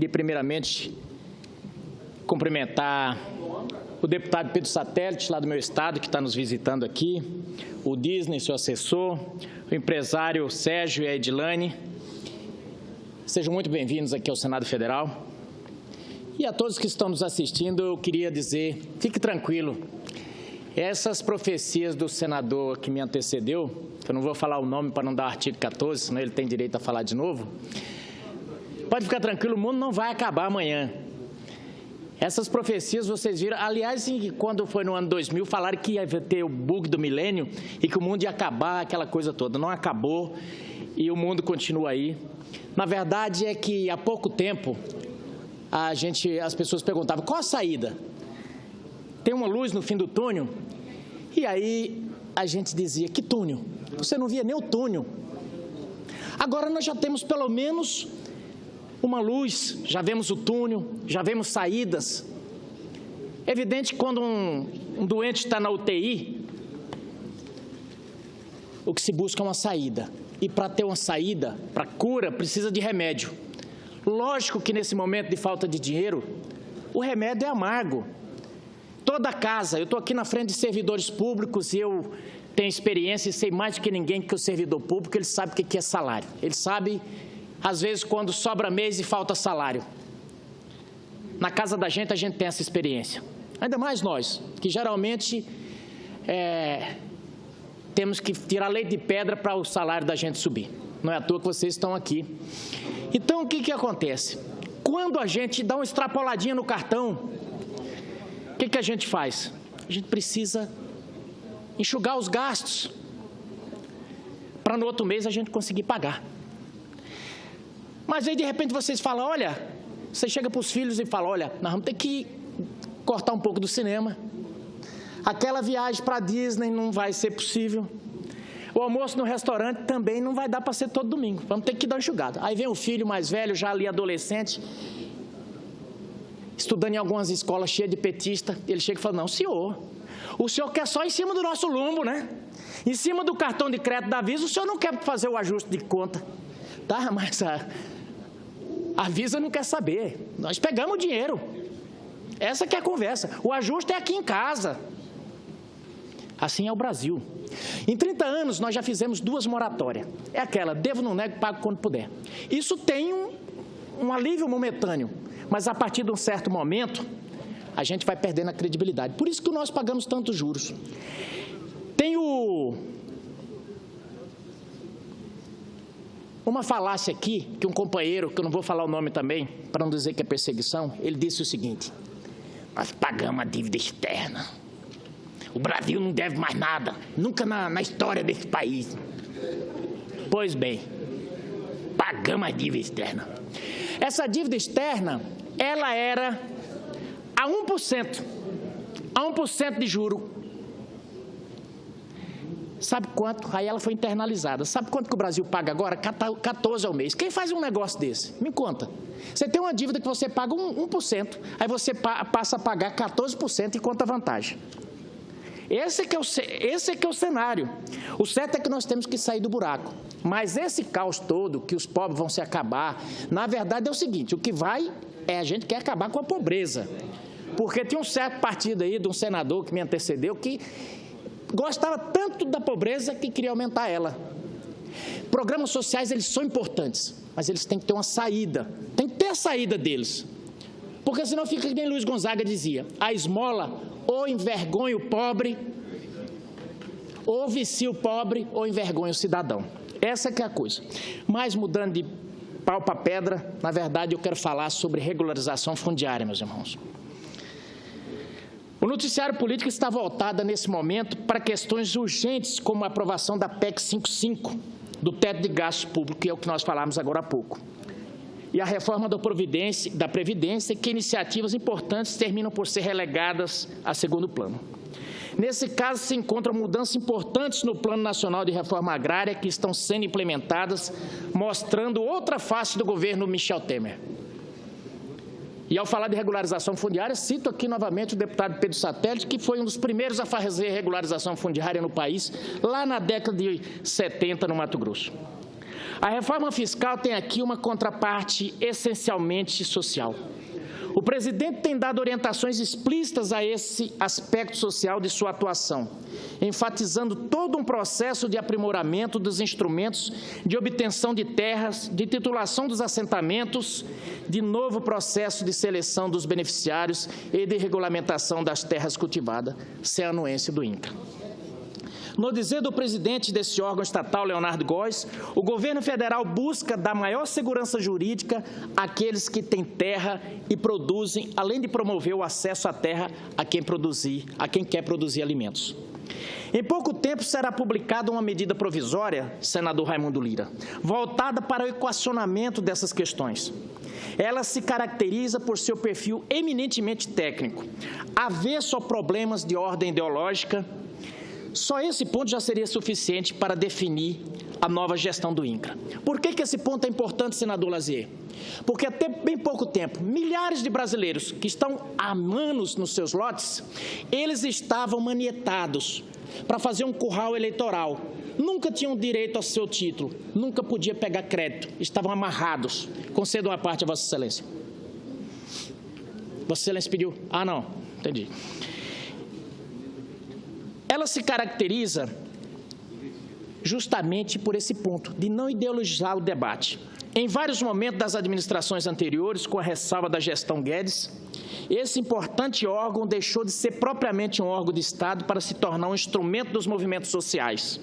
Queria primeiramente cumprimentar o deputado Pedro Satélite, lá do meu estado, que está nos visitando aqui, o Disney, seu assessor, o empresário Sérgio e a Edilane. Sejam muito bem-vindos aqui ao Senado Federal. E a todos que estão nos assistindo, eu queria dizer, fique tranquilo, essas profecias do senador que me antecedeu, que eu não vou falar o nome para não dar o artigo 14, senão ele tem direito a falar de novo, pode ficar tranquilo, o mundo não vai acabar amanhã. Essas profecias vocês viram, aliás, quando foi no ano 2000, falaram que ia ter o bug do milênio e que o mundo ia acabar, aquela coisa toda. Não acabou e o mundo continua aí. Na verdade é que há pouco tempo as pessoas perguntavam, qual a saída? Tem uma luz no fim do túnel? E aí a gente dizia, que túnel? Você não via nem o túnel. Agora nós já temos pelo menos uma luz, já vemos o túnel, já vemos saídas. É evidente que quando um doente está na UTI, o que se busca é uma saída. E para ter uma saída, para cura, precisa de remédio. Lógico que nesse momento de falta de dinheiro, o remédio é amargo. Toda casa, eu estou aqui na frente de servidores públicos e eu tenho experiência e sei mais do que ninguém que o servidor público, ele sabe o que é salário. Ele sabe, às vezes, quando sobra mês e falta salário. Na casa da gente, a gente tem essa experiência. Ainda mais nós, que geralmente temos que tirar leite de pedra para o salário da gente subir. Não é à toa que vocês estão aqui. Então, o que acontece? Quando a gente dá uma extrapoladinha no cartão, o que a gente faz? A gente precisa enxugar os gastos para no outro mês a gente conseguir pagar. Mas aí, de repente, vocês falam, olha, você chega para os filhos e fala, olha, nós vamos ter que cortar um pouco do cinema. Aquela viagem para a Disney não vai ser possível. O almoço no restaurante também não vai dar para ser todo domingo. Vamos ter que dar uma enxugada. Aí vem o filho mais velho, já ali adolescente, estudando em algumas escolas cheias de petista. Ele chega e fala, não, senhor, o senhor quer só em cima do nosso lombo, né? Em cima do cartão de crédito da Visa, o senhor não quer fazer o ajuste de conta. Tá, mas a Visa não quer saber. Nós pegamos o dinheiro. Essa que é a conversa. O ajuste é aqui em casa. Assim é o Brasil. Em 30 anos, nós já fizemos 2 moratórias. É aquela, devo, não nego, pago quando puder. Isso tem um alívio momentâneo, mas a partir de um certo momento, a gente vai perdendo a credibilidade. Por isso que nós pagamos tantos juros. Tem uma falácia aqui, que um companheiro, que eu não vou falar o nome também, para não dizer que é perseguição, ele disse o seguinte, nós pagamos a dívida externa. O Brasil não deve mais nada, nunca na história desse país. Pois bem, pagamos a dívida externa. Essa dívida externa, ela era a 1% de juro. Sabe quanto? Aí ela foi internalizada. Sabe quanto que o Brasil paga agora? 14 ao mês. Quem faz um negócio desse? Me conta. Você tem uma dívida que você paga 1%, aí você passa a pagar 14% e conta vantagem. Esse é que é o cenário. O certo é que nós temos que sair do buraco. Mas esse caos todo, que os pobres vão se acabar, na verdade é o seguinte, o que vai é a gente quer acabar com a pobreza. Porque tinha um certo partido aí, de um senador que me antecedeu, que gostava tanto da pobreza que queria aumentar ela. Programas sociais, eles são importantes, mas eles têm que ter uma saída. Tem que ter a saída deles. Porque senão fica que nem Luiz Gonzaga dizia, a esmola ou envergonha o pobre, ou vicia o pobre, ou envergonha o cidadão. Essa que é a coisa. Mas mudando de pau para pedra, na verdade eu quero falar sobre regularização fundiária, meus irmãos. O noticiário político está voltado nesse momento para questões urgentes, como a aprovação da PEC 55, do teto de gastos públicos, que é o que nós falamos agora há pouco. E a reforma da Previdência, que iniciativas importantes terminam por ser relegadas a segundo plano. Nesse caso, se encontram mudanças importantes no Plano Nacional de Reforma Agrária que estão sendo implementadas, mostrando outra face do governo Michel Temer. E ao falar de regularização fundiária, cito aqui novamente o deputado Pedro Satélite, que foi um dos primeiros a fazer regularização fundiária no país, lá na década de 70, no Mato Grosso. A reforma fiscal tem aqui uma contraparte essencialmente social. O presidente tem dado orientações explícitas a esse aspecto social de sua atuação, enfatizando todo um processo de aprimoramento dos instrumentos de obtenção de terras, de titulação dos assentamentos, de novo processo de seleção dos beneficiários e de regulamentação das terras cultivadas, sem anuência do INCRA. No dizer do presidente desse órgão estatal, Leonardo Góes, o governo federal busca dar maior segurança jurídica àqueles que têm terra e produzem, além de promover o acesso à terra a quem quer produzir alimentos. Em pouco tempo será publicada uma medida provisória, senador Raimundo Lira, voltada para o equacionamento dessas questões. Ela se caracteriza por seu perfil eminentemente técnico, avesso a problemas de ordem ideológica. Só esse ponto já seria suficiente para definir a nova gestão do INCRA. Por que esse ponto é importante, senador Lazier? Porque até bem pouco tempo, milhares de brasileiros que estão há anos nos seus lotes, eles estavam manietados para fazer um curral eleitoral. Nunca tinham direito ao seu título, nunca podia pegar crédito, estavam amarrados. Concedo uma parte a Vossa Excelência. Vossa Excelência pediu? Ah, não, entendi. Ela se caracteriza justamente por esse ponto, de não ideologizar o debate. Em vários momentos das administrações anteriores, com a ressalva da gestão Guedes, esse importante órgão deixou de ser propriamente um órgão de Estado para se tornar um instrumento dos movimentos sociais.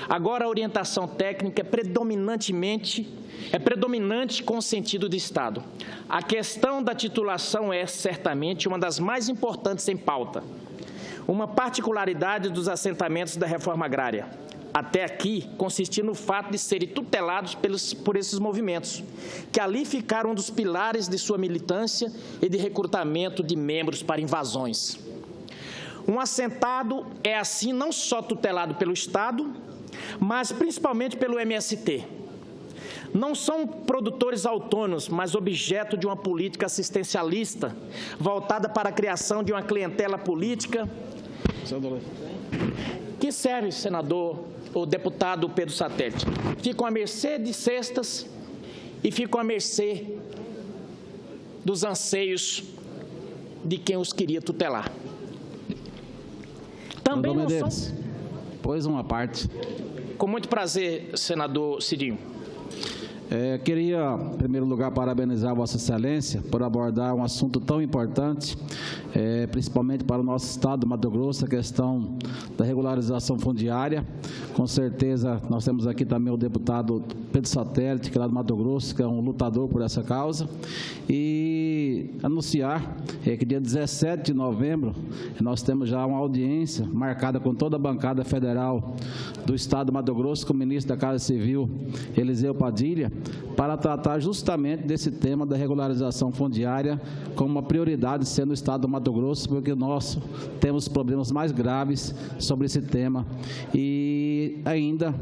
Agora, a orientação técnica é predominante com o sentido de Estado. A questão da titulação é, certamente, uma das mais importantes em pauta. Uma particularidade dos assentamentos da reforma agrária, até aqui, consistia no fato de serem tutelados por esses movimentos, que ali ficaram um dos pilares de sua militância e de recrutamento de membros para invasões. Um assentado é, assim, não só tutelado pelo Estado, mas principalmente pelo MST. Não são produtores autônomos, mas objeto de uma política assistencialista, voltada para a criação de uma clientela política que serve, senador, o deputado Pedro Satélite. Ficam à mercê de cestas e ficam à mercê dos anseios de quem os queria tutelar. Também não são... Pois uma parte. Com muito prazer, senador Cidinho. Queria, em primeiro lugar, parabenizar Vossa Excelência por abordar um assunto tão importante, principalmente para o nosso estado do Mato Grosso, a questão da regularização fundiária. Com certeza, nós temos aqui também o deputado Pedro Satélite, que é lá do Mato Grosso, que é um lutador por essa causa. E anunciar que dia 17 de novembro, nós temos já uma audiência marcada com toda a bancada federal do estado do Mato Grosso, com o ministro da Casa Civil, Eliseu Padilha, para tratar justamente desse tema da regularização fundiária como uma prioridade sendo o estado do Mato Grosso, porque nós temos problemas mais graves sobre esse tema. E ainda,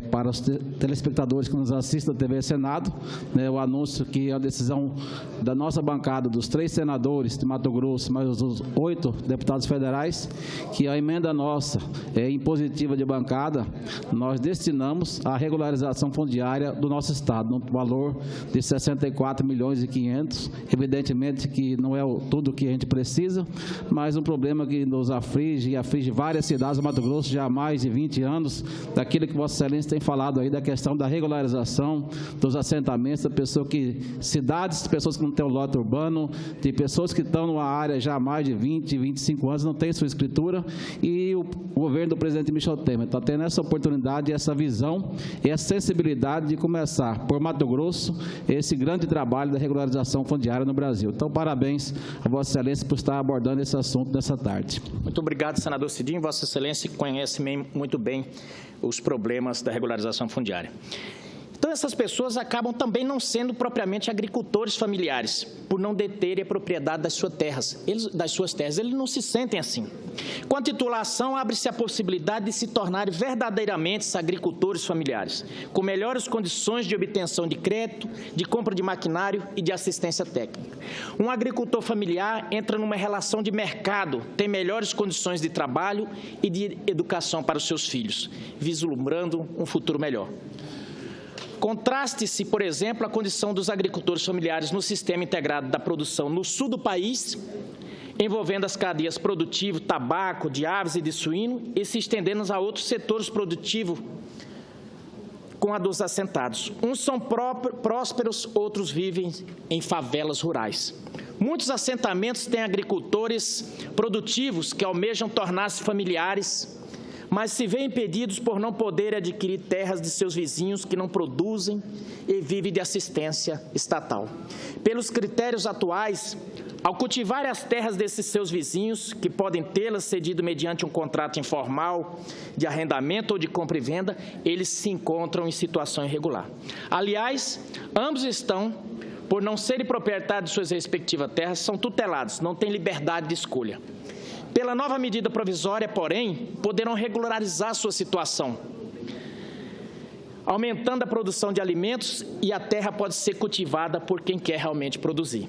para os telespectadores que nos assistem da TV Senado, o anúncio que a decisão da nossa bancada, dos 3 senadores de Mato Grosso, mais os 8 deputados federais, que a emenda nossa impositiva de bancada, nós destinamos à regularização fundiária do nosso estado, no valor de 64 milhões e 500. Evidentemente que não é tudo o que a gente precisa, mas um problema que nos aflige e aflige várias cidades do Mato Grosso já há mais de 20 anos, daquilo que Vossa Excelência tem falado aí, da questão da regularização dos assentamentos, cidades, pessoas que não têm o lote urbano, de pessoas que estão numa área já há mais de 20, 25 anos, não tem sua escritura, e o governo do presidente Michel Temer está tendo essa oportunidade, essa visão e essa sensibilidade de começar por Mato Grosso esse grande trabalho da regularização fundiária no Brasil. Então, parabéns a Vossa Excelência por estar abordando esse assunto nessa tarde. Muito obrigado, senador Cidinho. Vossa Excelência conhece muito bem os problemas da regularização fundiária. Então, essas pessoas acabam também não sendo propriamente agricultores familiares, por não deterem a propriedade das suas terras. Eles não se sentem assim. Com a titulação, abre-se a possibilidade de se tornarem verdadeiramente agricultores familiares, com melhores condições de obtenção de crédito, de compra de maquinário e de assistência técnica. Um agricultor familiar entra numa relação de mercado, tem melhores condições de trabalho e de educação para os seus filhos, vislumbrando um futuro melhor. Contraste-se, por exemplo, a condição dos agricultores familiares no sistema integrado da produção no sul do país, envolvendo as cadeias produtivo, tabaco, de aves e de suíno, e se estendendo a outros setores produtivos com a dos assentados. Uns são prósperos, outros vivem em favelas rurais. Muitos assentamentos têm agricultores produtivos que almejam tornar-se familiares, mas se veem impedidos por não poderem adquirir terras de seus vizinhos que não produzem e vivem de assistência estatal. Pelos critérios atuais, ao cultivar as terras desses seus vizinhos, que podem tê-las cedido mediante um contrato informal de arrendamento ou de compra e venda, eles se encontram em situação irregular. Aliás, ambos estão, por não serem proprietários de suas respectivas terras, são tutelados, não têm liberdade de escolha. Pela nova medida provisória, porém, poderão regularizar sua situação, aumentando a produção de alimentos, e a terra pode ser cultivada por quem quer realmente produzir.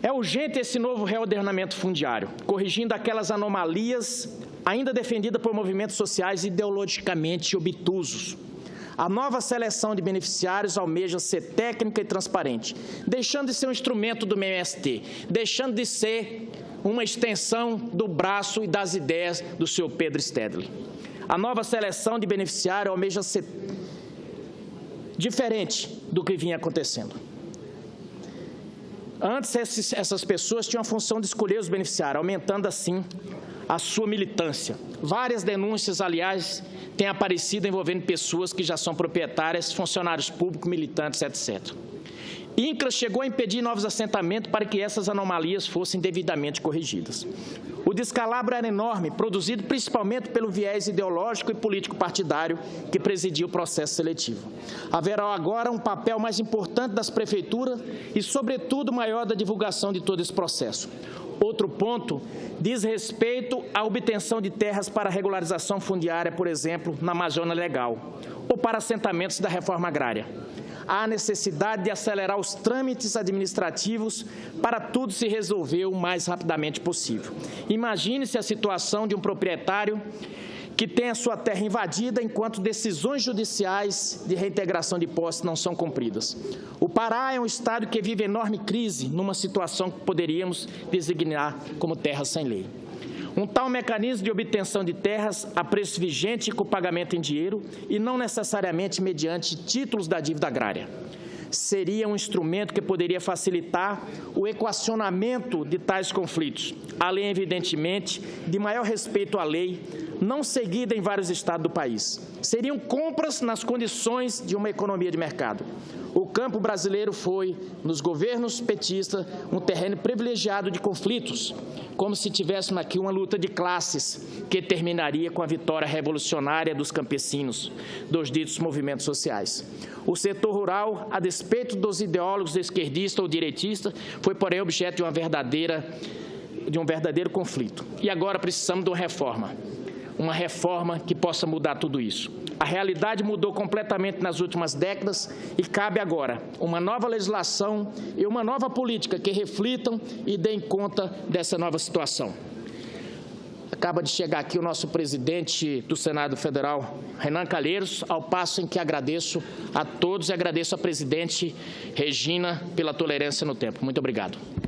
É urgente esse novo reordenamento fundiário, corrigindo aquelas anomalias ainda defendidas por movimentos sociais ideologicamente obtusos. A nova seleção de beneficiários almeja ser técnica e transparente, deixando de ser um instrumento do MST, deixando de ser uma extensão do braço e das ideias do senhor Pedro Stedley. A nova seleção de beneficiário almeja ser diferente do que vinha acontecendo. Antes, essas pessoas tinham a função de escolher os beneficiários, aumentando assim a sua militância. Várias denúncias, aliás, têm aparecido envolvendo pessoas que já são proprietárias, funcionários públicos, militantes, etc. INCRA chegou a impedir novos assentamentos para que essas anomalias fossem devidamente corrigidas. O descalabro era enorme, produzido principalmente pelo viés ideológico e político partidário que presidia o processo seletivo. Haverá agora um papel mais importante das prefeituras e, sobretudo, maior da divulgação de todo esse processo. Outro ponto diz respeito à obtenção de terras para regularização fundiária, por exemplo, na Amazônia Legal, ou para assentamentos da reforma agrária. Há necessidade de acelerar os trâmites administrativos para tudo se resolver o mais rapidamente possível. Imagine-se a situação de um proprietário que tem a sua terra invadida enquanto decisões judiciais de reintegração de posse não são cumpridas. O Pará é um estado que vive enorme crise numa situação que poderíamos designar como terra sem lei. Um tal mecanismo de obtenção de terras a preço vigente e com pagamento em dinheiro e não necessariamente mediante títulos da dívida agrária. Seria um instrumento que poderia facilitar o equacionamento de tais conflitos, além, evidentemente, de maior respeito à lei, não seguida em vários estados do país. Seriam compras nas condições de uma economia de mercado. O campo brasileiro foi, nos governos petistas, um terreno privilegiado de conflitos, como se tivéssemos aqui uma luta de classes que terminaria com a vitória revolucionária dos campesinos, dos ditos movimentos sociais. O setor rural, a despeito dos ideólogos esquerdistas ou direitistas, foi, porém, objeto de um verdadeiro conflito. E agora precisamos de uma reforma que possa mudar tudo isso. A realidade mudou completamente nas últimas décadas e cabe agora uma nova legislação e uma nova política que reflitam e deem conta dessa nova situação. Acaba de chegar aqui o nosso presidente do Senado Federal, Renan Calheiros, ao passo em que agradeço a todos e agradeço à presidente Regina pela tolerância no tempo. Muito obrigado.